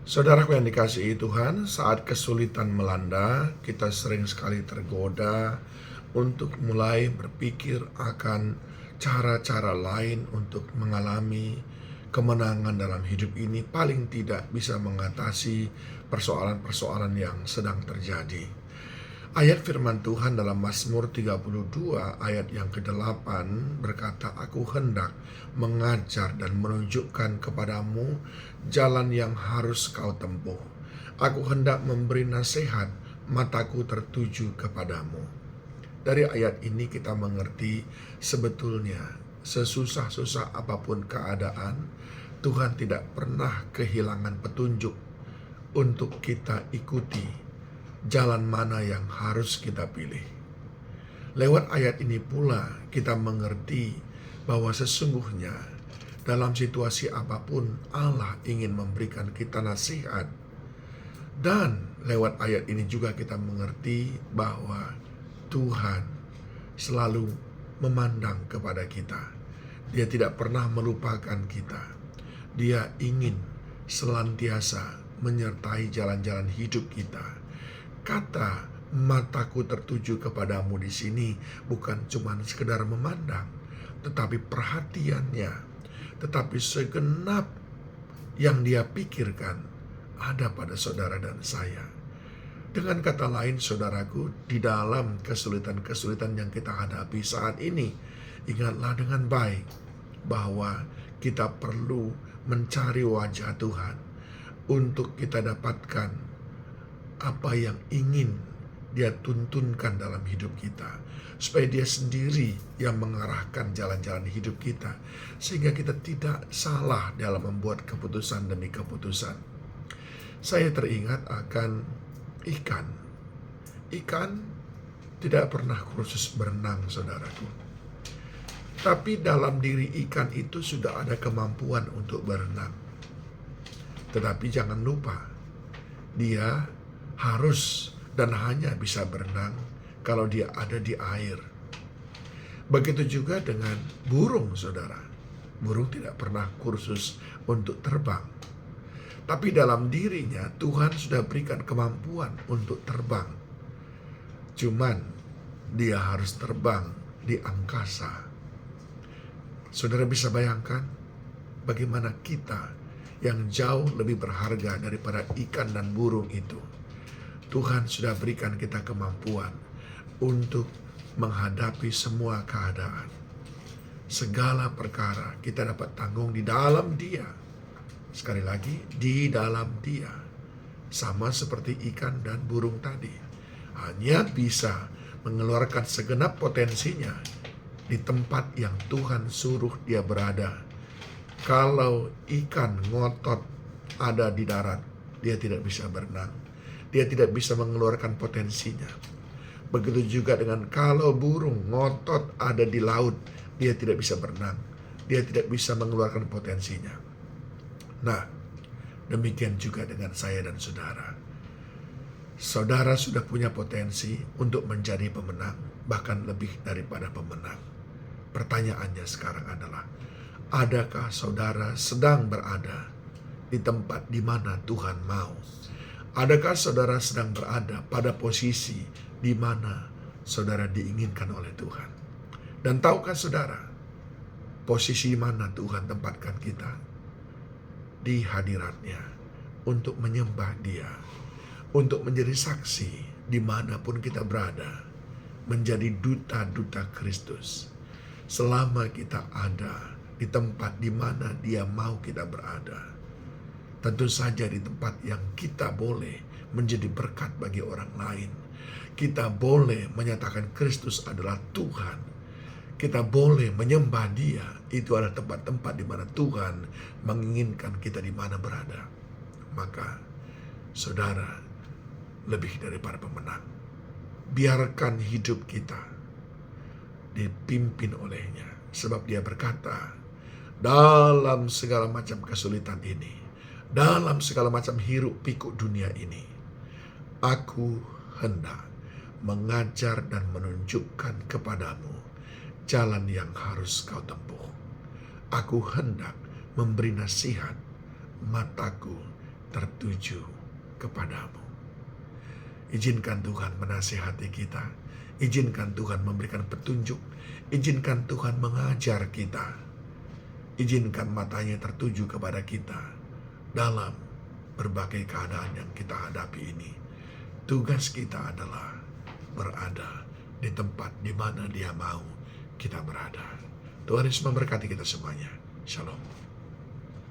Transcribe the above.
Saudaraku yang dikasihi Tuhan, saat kesulitan melanda, kita sering sekali tergoda untuk mulai berpikir akan cara-cara lain untuk mengalami kemenangan dalam hidup ini, paling tidak bisa mengatasi persoalan-persoalan yang sedang terjadi. Ayat firman Tuhan dalam Mazmur 32 ayat yang ke-8 berkata, "Aku hendak mengajar dan menunjukkan kepadamu jalan yang harus kau tempuh. Aku hendak memberi nasihat, mataku tertuju kepadamu." Dari ayat ini kita mengerti sebetulnya sesusah-susah apapun keadaan, Tuhan tidak pernah kehilangan petunjuk untuk kita ikuti jalan mana yang harus kita pilih. Lewat ayat ini pula kita mengerti bahwa sesungguhnya dalam situasi apapun Allah ingin memberikan kita nasihat. Dan lewat ayat ini juga kita mengerti bahwa Tuhan selalu memandang kepada kita. Dia tidak pernah melupakan kita. Dia ingin senantiasa menyertai jalan-jalan hidup kita. Kata mataku tertuju kepadamu di sini bukan cuma sekedar memandang, tetapi perhatiannya, tetapi segenap yang dia pikirkan ada pada saudara dan saya. Dengan kata lain, saudaraku, di dalam kesulitan-kesulitan yang kita hadapi saat ini, ingatlah dengan baik bahwa kita perlu mencari wajah Tuhan untuk kita dapatkan apa yang ingin dia tuntunkan dalam hidup kita, supaya dia sendiri yang mengarahkan jalan-jalan hidup kita, sehingga kita tidak salah dalam membuat keputusan demi keputusan. Saya teringat akan ikan. Ikan tidak pernah kursus berenang, saudaraku. Tapi dalam diri ikan itu sudah ada kemampuan untuk berenang. Tetapi jangan lupa, dia harus dan hanya bisa berenang kalau dia ada di air. Begitu juga dengan burung, saudara. Burung tidak pernah kursus untuk terbang. Tapi dalam dirinya Tuhan sudah berikan kemampuan untuk terbang. Cuman dia harus terbang di angkasa. Saudara bisa bayangkan bagaimana kita yang jauh lebih berharga daripada ikan dan burung itu. Tuhan sudah berikan kita kemampuan untuk menghadapi semua keadaan. Segala perkara kita dapat tanggung di dalam Dia. Sekali lagi, di dalam Dia. Sama seperti ikan dan burung tadi. Hanya bisa mengeluarkan segenap potensinya di tempat yang Tuhan suruh dia berada. Kalau ikan ngotot ada di darat, dia tidak bisa berenang. Dia tidak bisa mengeluarkan potensinya. Begitu juga dengan kalau burung ngotot ada di laut, dia tidak bisa berenang. Dia tidak bisa mengeluarkan potensinya. Nah, demikian juga dengan saya dan saudara. Saudara sudah punya potensi untuk menjadi pemenang, bahkan lebih daripada pemenang. Pertanyaannya sekarang adalah, adakah saudara sedang berada di tempat di mana Tuhan mau? Adakah saudara sedang berada pada posisi di mana saudara diinginkan oleh Tuhan? Dan tahukah saudara, posisi mana Tuhan tempatkan kita? Di hadiratnya, untuk menyembah Dia, untuk menjadi saksi dimanapun kita berada, menjadi duta-duta Kristus. Selama kita ada di tempat di mana Dia mau kita berada. Tentu saja di tempat yang kita boleh menjadi berkat bagi orang lain. Kita boleh menyatakan Kristus adalah Tuhan. Kita boleh menyembah Dia. Itu adalah tempat-tempat di mana Tuhan menginginkan kita di mana berada. Maka, saudara, lebih daripada pemenang. Biarkan hidup kita dipimpin oleh-Nya. Sebab Dia berkata, dalam segala macam kesulitan ini, dalam segala macam hiruk pikuk dunia ini, aku hendak mengajar dan menunjukkan kepadamu jalan yang harus kau tempuh. Aku hendak memberi nasihat, mataku tertuju kepadamu. Izinkan Tuhan menasihati kita. Izinkan Tuhan memberikan petunjuk. Izinkan Tuhan mengajar kita. Izinkan matanya tertuju kepada kita dalam berbagai keadaan yang kita hadapi ini. Tugas kita adalah berada di tempat di mana Dia mau kita berada. Tuhan Yesus memberkati kita semuanya. Shalom.